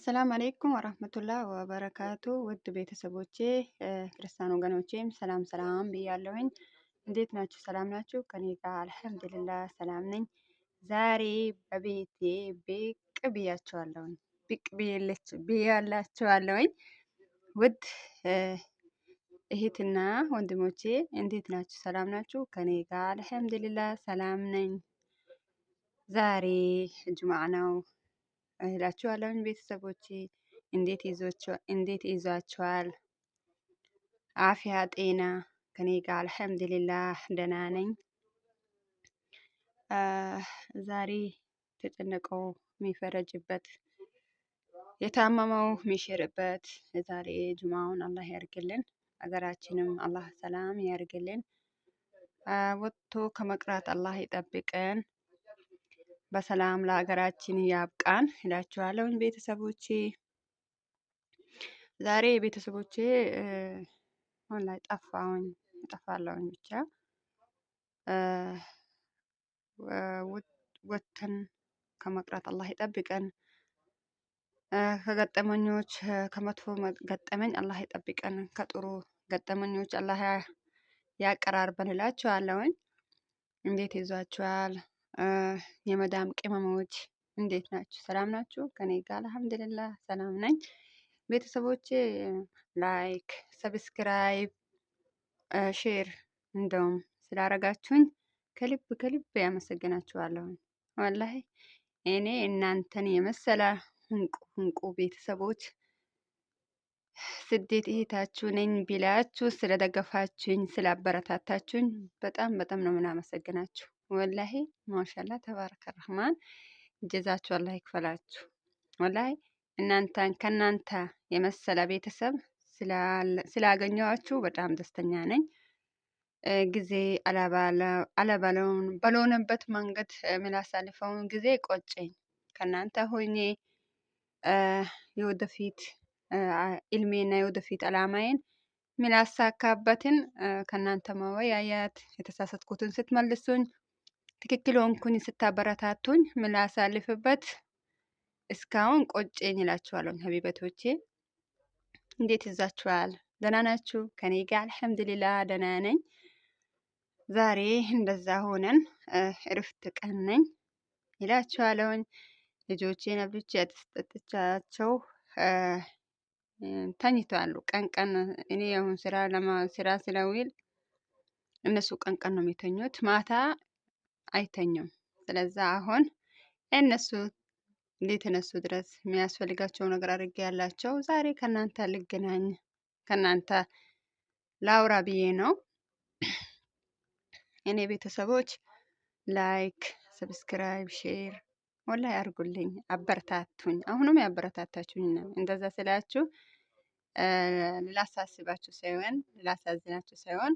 አሰላም አለይኩም ወራህመቱላህ ወበረካቱ ውድ ቤተሰቦቼ ክርስቲያን ወገኖቼም ሰላም ሰላም ብያለሁኝ። እንዴት ናችሁ? ሰላም ናችሁ? ከኔ ጋር አልሐምዱሊላህ ሰላም ነኝ። ዛሬ በቤቴ ብቅ ብያቸዋለሁኝ ብያላቸዋለሁኝ። ውድ እህትና ወንድሞቼ እንዴት ናችሁ? ሰላም ናችሁ? ከኔ ጋር አልሐምዱሊላህ ሰላም ነኝ። ዛሬ ጁምዓ ነው እላችኋለሁኝ ቤተሰቦቼ እንዴት ይዟችኋል? አፍያ ጤና ከኔ ጋር አልሐምዱሊላህ ደህና ነኝ። ዛሬ የተጨነቀው የሚፈረጅበት የታመመው የሚሽርበት ዛሬ ጁምዓውን አላህ ያርግልን። ሀገራችንም አላህ ሰላም ያርግልን። ወጥቶ ከመቅረት አላህ ይጠብቀን። በሰላም ለሀገራችን ያብቃን እላችኋለሁኝ ቤተሰቦቼ። ዛሬ ቤተሰቦቼ አሁን ላይ ጠፋለሁኝ ብቻ ወጥተን ከመቅረት አላህ ይጠብቀን። ከገጠመኞች ከመጥፎ ገጠመኝ አላህ ይጠብቀን። ከጥሩ ገጠመኞች አላህ ያቀራርበን እላችኋለሁኝ። እንዴት ይዟችኋል? የመዳም ቅመሞች እንዴት ናችሁ? ሰላም ናችሁ? ከኔ ጋር አልሐምዱሊላህ ሰላም ነኝ። ቤተሰቦቼ ላይክ፣ ሰብስክራይብ፣ ሼር እንደውም ስላረጋችሁኝ ከልብ ያመሰግናችኋለሁ። ወላሂ እኔ እናንተን የመሰለ እንቁ ቤተሰቦች ስደት እህታችሁ ነኝ ብላችሁ ስለደገፋችሁኝ ስላበረታታችሁኝ በጣም ነው የምናመሰግናችሁ። ወላሂ ማሻአላ ተባረከ ረህማን ጀዛችሁ አላህ ይክፈላችሁ። ወላሂ ከእናንተ የመሰለ ቤተሰብ ስላገኘኋችሁ በጣም ደስተኛ ነኝ። ጊዜ ባልሆነበት መንገድ የምላሳልፈውን ጊዜ ቆጨኝ። ከእናንተ ሆኜ የወደፊት ኢልሜና የወደፊት አላማዬን ምላሳካበትን ከእናንተ መወያየት፣ የተሳሳትኩትን ስትመልሱኝ፣ ትክክል ሆንኩኝ ስታበረታቱኝ ምላሳልፍበት እስካሁን ቆጨኝ እላችኋለሁ። ሀቢበቶቼ እንዴት ይዛችኋል? ደህና ናችሁ? ከኔ ጋር አልሐምዱሊላህ ደህና ነኝ። ዛሬ እንደዛ ሆነን እረፍት ቀን ነኝ እላችኋለሁኝ። ልጆቼን አብልቼ አስጠጥቻቸው ተኝተዋል። ቀን እኔ አሁን ስራ ስለውል እነሱ ቀን ነው የሚተኙት፣ ማታ አይተኙም። ስለዛ አሁን እነሱ እንደተነሱ ድረስ የሚያስፈልጋቸው ነገር አድርጌ ያላቸው ዛሬ ከእናንተ ልገናኝ ከእናንተ ላውራ ብዬ ነው። እኔ ቤተሰቦች ላይክ፣ ሰብስክራይብ፣ ሼር ወላሂ አድርጉልኝ፣ አበረታቱኝ። አሁንም ያበረታታችሁኝ ነው። እንደዛ ስላችሁ ላሳስባችሁ ሳይሆን ላሳዝናችሁ ሳይሆን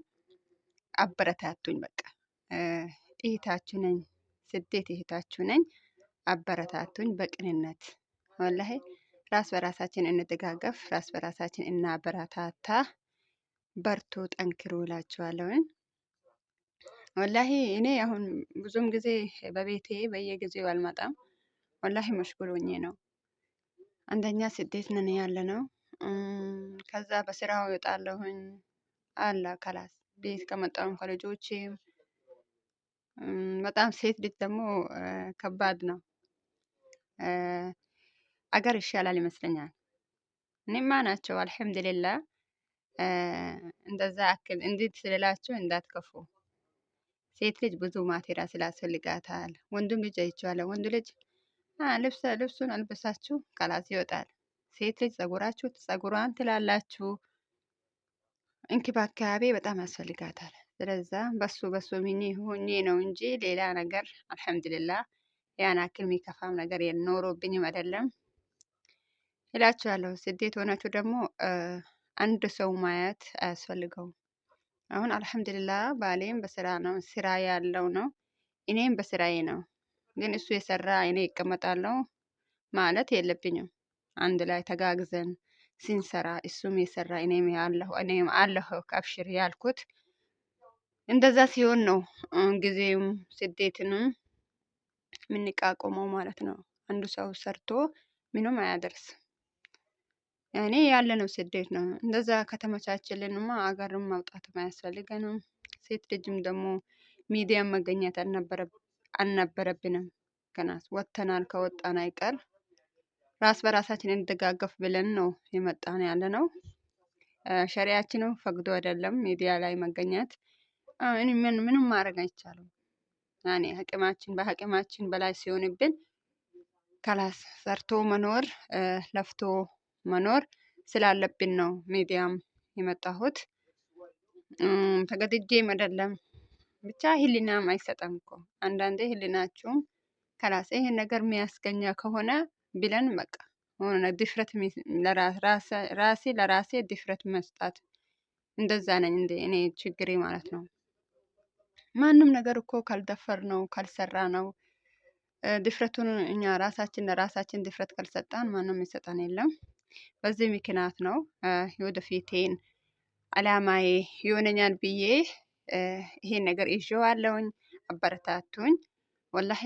አበረታቱኝ። በቃ እህታችሁ ነኝ፣ ስደት እህታችሁ ነኝ። አበረታቱኝ በቅንነት ወላሂ። ራስ በራሳችን እንደጋገፍ፣ ራስ በራሳችን እናበረታታ። በርቱ፣ ጠንክሩ እላችኋለሁኝ። ወላሂ እኔ አሁን ብዙም ጊዜ በቤቴ በየጊዜው አልመጣም። ወላሂ መሽጉል ሆኜ ነው። አንደኛ ስደት ነን ያለ ነው። ከዛ በስራው ይወጣለሁኝ አላ ከላስ ቤት ከመጣሁም ከልጆቼም በጣም ሴት ልጅ ደግሞ ከባድ ነው። አገር ይሻላል ይመስለኛል። እኔማ ናቸው አልሐምዱሊላህ። እንደዛ አክል እንዴት ስለላችሁ እንዳትከፉ። ሴት ልጅ ብዙ ማቴሪያል ስላስፈልጋታል። ወንዱም ልጅ አይቼዋለሁ። ወንዱ ልጅ ልብሱን አልበሳችሁ ከላስ ይወጣል። ሴት ልጅ ጸጉሯን ትላላችሁ። እንክብካቤ በጣም ያስፈልጋታል። ስለዛ በሱ ሆኜ ነው እንጂ ሌላ ነገር አልሐምዱሊላህ ያን አክል የሚከፋም ነገር ኖሮብኝም አይደለም እላችኋለሁ። ስደት ሆናችሁ ደግሞ አንድ ሰው ማየት አያስፈልገውም። አሁን አልሐምዱሊላህ ባሌም በስራ ነው፣ ስራ ያለው ነው። እኔም በስራዬ ነው። ግን እሱ የሰራ እኔ እቀመጣለሁ ማለት የለብኝም። አንድ ላይ ተጋግዘን ስንሰራ እሱም የሰራ እኔም አለሁ ከአብሽር ያልኩት እንደዛ ሲሆን ነው ጊዜውም ስደትንም የምንቃቆመው ማለት ነው። አንዱ ሰው ሰርቶ ምንም አያደርስ። ያኔ ያለነው ስደት ነው። እንደዛ ከተመቻቸልንማ አገርም ማውጣትም አያስፈልገንም። ሴት ልጅም ደግሞ ሚዲያ መገኘት አልነበረብንም። ገና ወጥተናል። ከወጣን አይቀር ራስ በራሳችን እንደጋገፍ ብለን ነው የመጣን ያለ ነው። ሸሪያችንም ፈቅዶ አይደለም ሚዲያ ላይ መገኘት። ምንም ማድረግ አይቻልም። ያኔ አቅማችን በአቅማችን በላይ ሲሆንብን ከላስ ሰርቶ መኖር ለፍቶ መኖር ስላለብን ነው ሚዲያም የመጣሁት። ተገድጄም አይደለም። ብቻ ህሊናም አይሰጠም እኮ አንዳንዴ ህሊናችሁም ከላስ ይሄን ነገር የሚያስገኛ ከሆነ ብለን በቃ ሆነ ድፍረት ራሴ ለራሴ ድፍረት መስጣት እንደዛ ነኝ እንደ እኔ ችግሬ ማለት ነው። ማንም ነገር እኮ ካልደፈር ነው ካልሰራ ነው ድፍረቱን እኛ ራሳችን ለራሳችን ድፍረት ካልሰጣን ማንም ይሰጠን የለም። በዚህ ምክንያት ነው የወደፊቴን አላማዬ ይሆነኛል ብዬ ይሄን ነገር ይዤዋለሁኝ። አበረታቱኝ። ወላሂ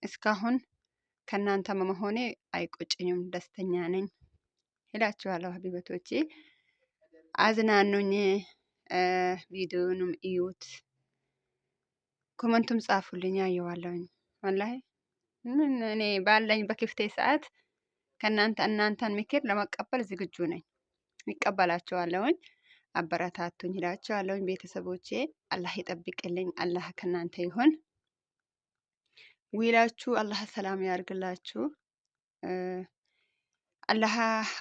እስካሁን ከእናንተ በመሆኔ አይቆጭኝም፣ ደስተኛ ነኝ እላችኋለሁ ሀቢበቶቼ። አዝናኑኝ፣ ቪዲዮንም እዩት፣ ኮመንቱም ጻፉልኝ፣ አየዋለሁኝ። ወላሂ እኔ ባለኝ በክፍቴ ሰዓት እናንተን ምክር ለመቀበል ዝግጁ ነኝ። ይቀበላቸዋለሁኝ። አበረታቱኝ እላቸዋለሁኝ። ቤተሰቦቼ አላህ ይጠብቅልኝ። አላህ ከእናንተ ይሁን። ዊላችሁ አላህ ሰላም ያርግላችሁ። አላህ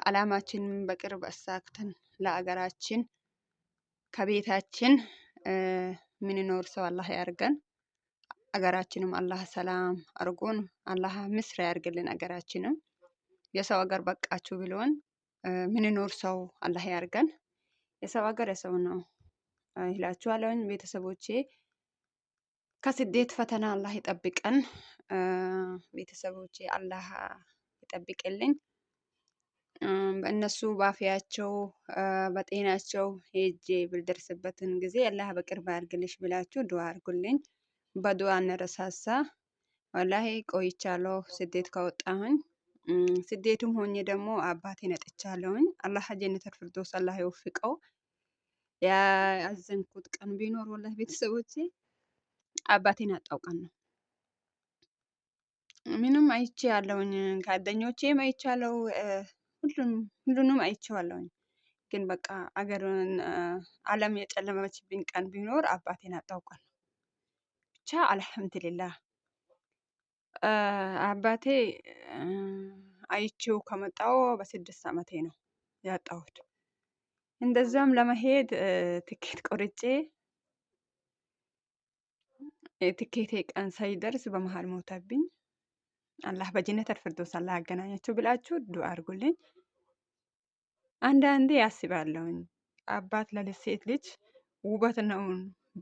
አላማችንን በቅርብ አሳክተን ለአገራችን ከቤታችን ምንኖር ሰው አላህ ያርገን። አገራችንም አላህ ሰላም አርጎን አላህ ምስር ያርግልን። አገራችንም የሰው ሀገር በቃችሁ ብሎን ምንኖር ሰው አላህ ያርገን። የሰው ሀገር የሰው ነው ይላችኋለሁኝ ቤተሰቦቼ። ከስደት ፈተና አላህ ይጠብቀን። ቤተሰቦቼ አላህ ይጠብቅልኝ። በእነሱ ባፊያቸው በጤናቸው ሄጄ ብልደርስበትን ጊዜ አላህ በቅርብ ያርግልሽ ብላችሁ ዱዓ አርጉልኝ። በዱዓ እንረሳሳ። ወላሂ ቆይቻለሁ ስደት ከወጣሁኝ። ስደቱም ሆኜ ደግሞ አባቴን አጥቻለሁኝ። አላህ ጀነተል ፊርደውስ አላህ ይወፍቀው። ያዘንኩት ቀን ቢኖር ወላሂ ቤተሰቦቼ አባቴን ያጣው ቀን ነው። ምንም አይቼ ያለውኝ ጓደኞቼም አይቻለው፣ ሁሉንም አይቼዋለሁኝ። ግን በቃ አገርን ዓለም የጨለመችብኝ ቀን ቢኖር አባቴን ያጣው ቀን ነው። ብቻ አልሐምዱሊላህ አባቴ አይቼው ከመጣው በ6 ዓመቴ ነው ያጣሁት። እንደዛም ለመሄድ ትኬት ቆርጬ የትኬቴ ቀን ሳይደርስ በመሃል ሞተብኝ። አላህ በጀነተል ፊርደውስ አላህ ያገናኛቸው ብላችሁ ዱዓ አድርጉልኝ። አንዳንዴ ያስባለሁኝ አባት ለሴት ልጅ ውበት ነው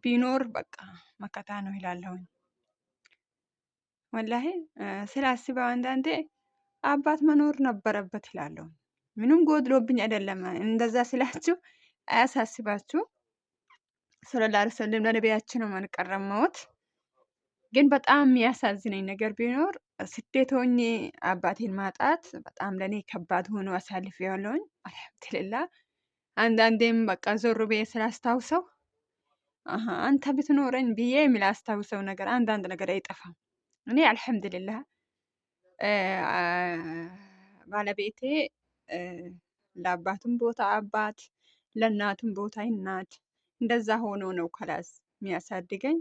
ቢኖር በቃ መከታ ነው ይላለሁኝ። ወላሂ ስላስበው አንዳንዴ አባት መኖር ነበረበት ይላለሁ። ምንም ጎድሎብኝ አይደለም። እንደዛ ስላችሁ አያሳስባችሁ። ሰለላሁ ዐለይሂ ወሰለም ለነቢያችን ነው የቀረመውት። ግን በጣም የሚያሳዝነኝ ነገር ቢኖር ስደት ሆኜ አባቴን ማጣት በጣም ለኔ ከባድ ሆኖ አሳልፌዋለሁኝ። አልሐምዱሊላህ አንዳንዴም በቃ ዞር ብዬ ስላስታውሰው አንተ ብትኖረኝ ብዬ የሚላስታውሰው ነገር አንዳንድ ነገር አይጠፋም። እኔ አልሐምዱሊላህ ባለቤቴ ለአባቱም ቦታ አባት ለእናቱም ቦታ እናት እንደዛ ሆኖ ነው ከላስ የሚያሳድገኝ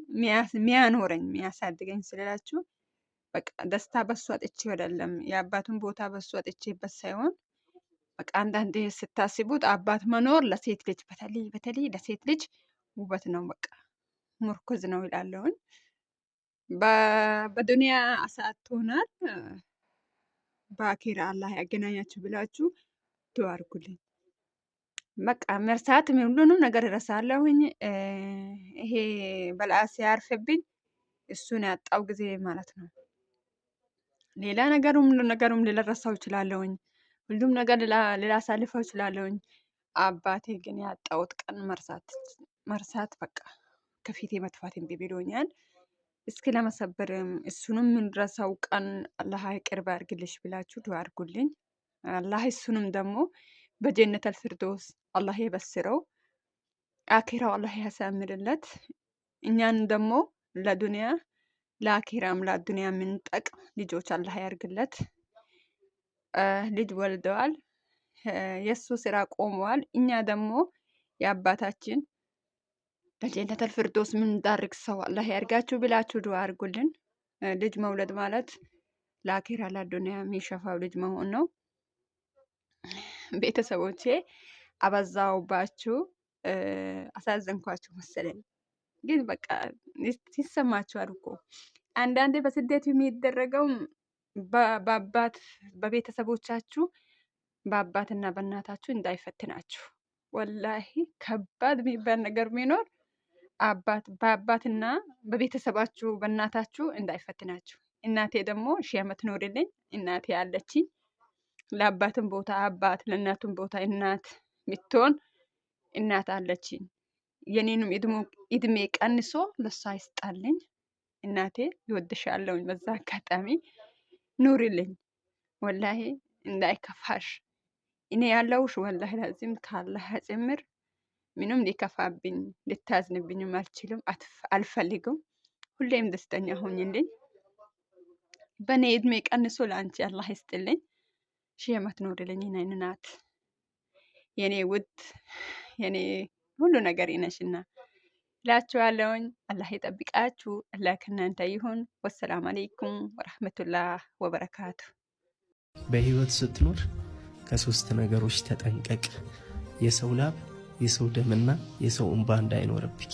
የሚያኖረኝ የሚያሳድገኝ ስላላችሁ በቃ ደስታ በሱ አጥቼው አይደለም፣ የአባቱን ቦታ በሱ አጥቼበት ሳይሆን በቃ አንዳንዴ ስታስቡት አባት መኖር ለሴት ልጅ በተለይ ለሴት ልጅ ውበት ነው፣ በቃ ምርኩዝ ነው ይላለሁኝ። በዱንያ አሳጥቶናል፣ በአኺራ አላህ ያገናኛችሁ ብላችሁ ዱዓ አድርጉልኝ። በቃ መርሳት ሁሉንም ነገር እረሳለሁኝ። ይሄ በልአ ሲያርፍብኝ እሱን ያጣው ጊዜ ማለት ነው። ሌላ ነገሩም ልረሳው እችላለሁኝ። ሁሉም ነገር ልላሳልፈው እችላለሁኝ። አባቴ ግን ያጣሁት ቀን መርሳት በቃ ከፊቴ መጥፋት እምቢ ብሎኛል። እስኪ ለመሰበርም እሱንም የምንረሳው ቀን አላህ ቅርብ ያድርግልሽ ብላችሁ ዱዓ አድርጉልኝ። አላህ እሱንም ደግሞ በጀነተል ፊርዶስ አላህ የበስረው፣ አኺራው አላህ ያሳምርለት። እኛን ደግሞ ለዱንያ ለአኺራም ለዱንያ የምንጠቅም ልጆች አላህ ያርግለት። ልጅ ወልደዋል፣ የእሱ ስራ ቆመዋል። እኛ ደግሞ የአባታችን በጀነተል ፊርዶስ ምንዳርግ ሰው አላህ ያርጋችሁ ብላችሁ ዱዓ አርጉልን። ልጅ መውለድ ማለት ለአኺራ ለዱንያ የሚሸፋው ልጅ መሆን ነው። ቤተሰቦቼ አበዛውባችሁ፣ አሳዘንኳችሁ መሰለኝ። ግን በቃ ይሰማችኋል እኮ አንዳንዴ በስደት የሚደረገው በአባት በቤተሰቦቻችሁ በአባትና በእናታችሁ እንዳይፈትናችሁ። ወላሂ ከባድ የሚባል ነገር ቢኖር በአባትና በቤተሰባችሁ በእናታችሁ እንዳይፈትናችሁ። እናቴ ደግሞ ሺህ ዓመት ኖርልኝ። እናቴ አለችኝ። ለአባትም ቦታ አባት ለእናቱም ቦታ እናት ምትሆን እናት አለችኝ። የኔንም እድሜ ቀንሶ ለሷ ይስጣልኝ። እናቴ ይወድሻለሁኝ። በዛ አጋጣሚ ኑሪልኝ። ወላሂ እንዳይከፋሽ። እኔ ያለውሽ ወላሂ ላዚም ካላህ ጭምር ምንም ሊከፋብኝ ልታዝንብኝም አልችልም፣ አልፈልግም። ሁሌም ደስተኛ ሆኝልኝ። በእኔ እድሜ ቀንሶ ለአንቺ አላህ ይስጥልኝ። ሺህ ዓመት ኑሪልኝ። የኔ እናት፣ የኔ ውድ፣ የኔ ሁሉ ነገር ይነሽና እላችኋለሁኝ። አላህ ይጠብቃችሁ። አላህ ከእናንተ ይሁን። ወሰላም አለይኩም ወረህመቱላህ ወበረካቱ። በህይወት ስትኖር ከሶስት ነገሮች ተጠንቀቅ። የሰው ላብ፣ የሰው ደምና የሰው እንባ እንዳይኖርብክ።